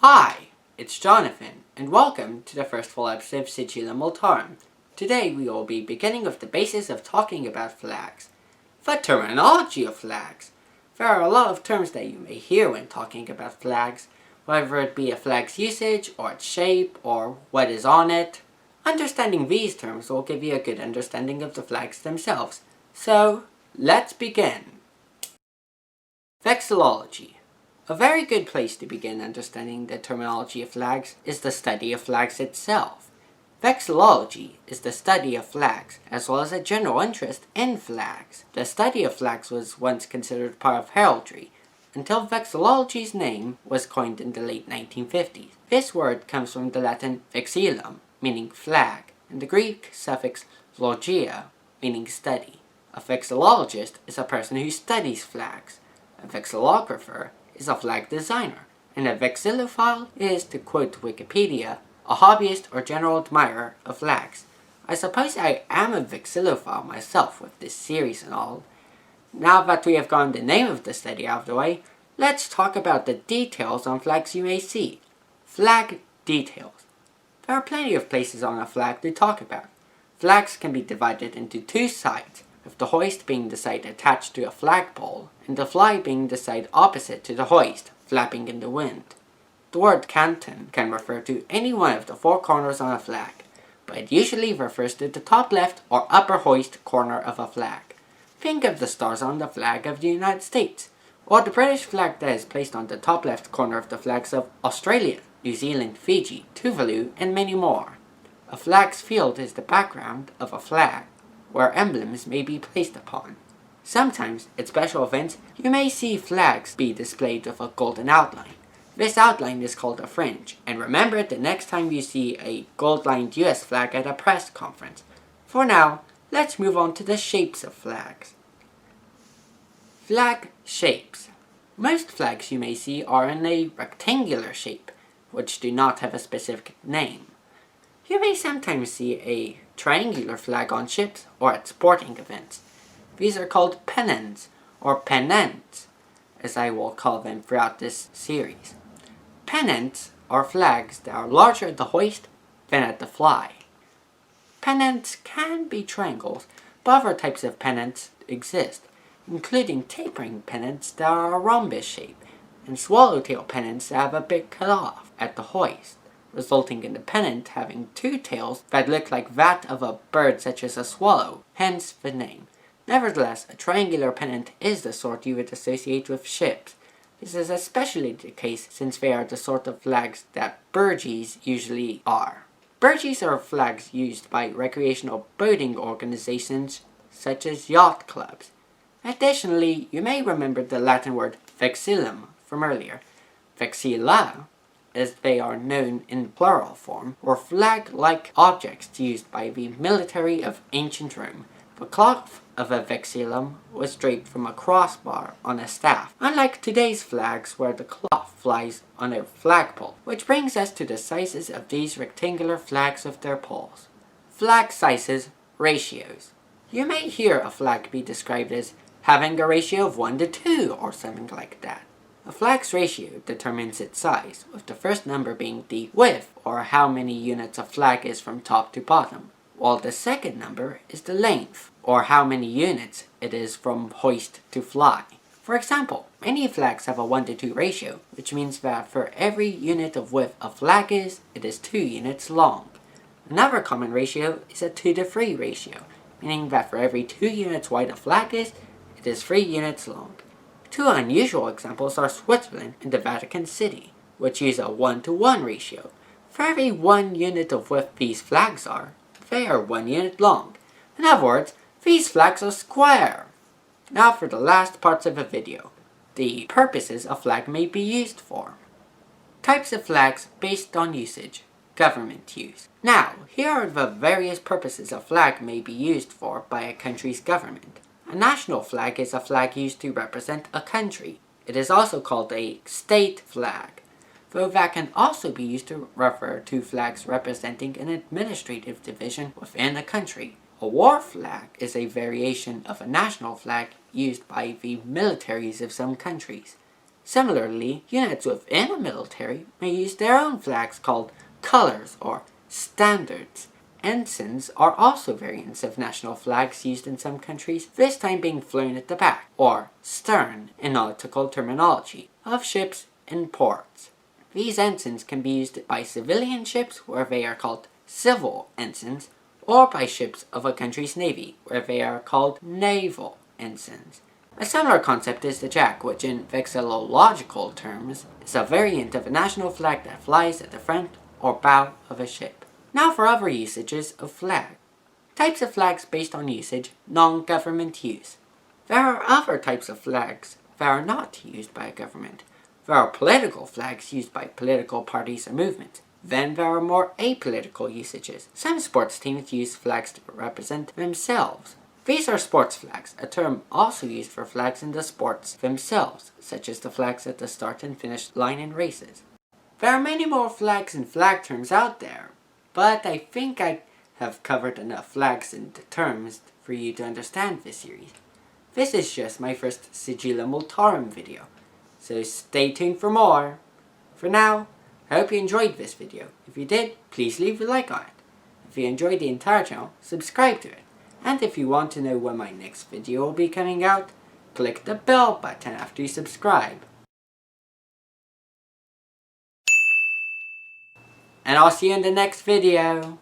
Hi, it's Jonathan, and welcome to the first full episode of Sigillum Multarum. Today we will be beginning with the basis of talking about flags. The terminology of flags. There are a lot of terms that you may hear when talking about flags, whether it be a flag's usage, or its shape, or what is on it. Understanding these terms will give you a good understanding of the flags themselves. So, let's begin. Vexillology. A very good place to begin understanding the terminology of flags is the study of flags itself. Vexillology is the study of flags, as well as a general interest in flags. The study of flags was once considered part of heraldry, until vexillology's name was coined in the late 1950s. This word comes from the Latin vexillum, meaning flag, and the Greek suffix logia, meaning study. A vexillologist is a person who studies flags. A vexillographer is a flag designer, and a vexillophile is, to quote Wikipedia, a hobbyist or general admirer of flags. I suppose I am a vexillophile myself with this series and all. Now that we have gotten the name of the study out of the way, let's talk about the details on flags you may see. Flag details. There are plenty of places on a flag to talk about. Flags can be divided into two sides, with the hoist being the side attached to a flagpole, and the fly being the side opposite to the hoist, flapping in the wind. The word canton can refer to any one of the four corners on a flag, but it usually refers to the top left or upper hoist corner of a flag. Think of the stars on the flag of the United States, or the British flag that is placed on the top left corner of the flags of Australia, New Zealand, Fiji, Tuvalu, and many more. A flag's field is the background of a flag, where emblems may be placed upon. Sometimes, at special events, you may see flags be displayed with a golden outline. This outline is called a fringe, and remember it the next time you see a gold-lined US flag at a press conference. For now, let's move on to the shapes of flags. Flag shapes. Most flags you may see are in a rectangular shape, which do not have a specific name. You may sometimes see a triangular flag on ships or at sporting events. These are called pennons, or pennants, as I will call them throughout this series. Pennants are flags that are larger at the hoist than at the fly. Pennants can be triangles, but other types of pennants exist, including tapering pennants that are a rhombus shape, and swallowtail pennants that have a bit cut off at the hoist, resulting in the pennant having two tails that look like that of a bird such as a swallow, hence the name. Nevertheless, a triangular pennant is the sort you would associate with ships. This is especially the case since they are the sort of flags that burgees usually are. Burgees are flags used by recreational boating organizations such as yacht clubs. Additionally, you may remember the Latin word vexillum from earlier. Vexilla, as they are known in plural form, were flag-like objects used by the military of ancient Rome. The cloth of a vexillum was draped from a crossbar on a staff, unlike today's flags where the cloth flies on a flagpole, which brings us to the sizes of these rectangular flags with their poles. Flag sizes, ratios. You may hear a flag be described as having a ratio of 1 to 2 or something like that. A flag's ratio determines its size, with the first number being the width, or how many units a flag is from top to bottom, while the second number is the length, or how many units it is from hoist to fly. For example, many flags have a 1 to 2 ratio, which means that for every unit of width a flag is, it is 2 units long. Another common ratio is a 2 to 3 ratio, meaning that for every 2 units wide a flag is, it is 3 units long. Two unusual examples are Switzerland and the Vatican City, which use a 1 to 1 ratio. For every 1 unit of width these flags are, they are 1 unit long. In other words, these flags are square. Now for the last parts of the video, the purposes a flag may be used for. Types of flags based on usage. Government use. Now, here are the various purposes a flag may be used for by a country's government. A national flag is a flag used to represent a country. It is also called a state flag, though that can also be used to refer to flags representing an administrative division within a country. A war flag is a variation of a national flag used by the militaries of some countries. Similarly, units within a military may use their own flags called colors or standards. Ensigns are also variants of national flags used in some countries, this time being flown at the back, or stern in nautical terminology, of ships in ports. These ensigns can be used by civilian ships where they are called civil ensigns, or by ships of a country's navy where they are called naval ensigns. A similar concept is the jack, which in vexillological terms is a variant of a national flag that flies at the front or bow of a ship. Now for other usages of flag. Types of flags based on usage, non-government use. There are other types of flags that are not used by a government. There are political flags used by political parties or movements. Then there are more apolitical usages. Some sports teams use flags to represent themselves. These are sports flags, a term also used for flags in the sports themselves, such as the flags at the start and finish line in races. There are many more flags and flag terms out there, but I think I have covered enough flags and terms for you to understand this series. This is just my first Sigillum Multarum video, so stay tuned for more. For now, I hope you enjoyed this video. If you did, please leave a like on it. If you enjoyed the entire channel, subscribe to it. And if you want to know when my next video will be coming out, click the bell button after you subscribe. And I'll see you in the next video.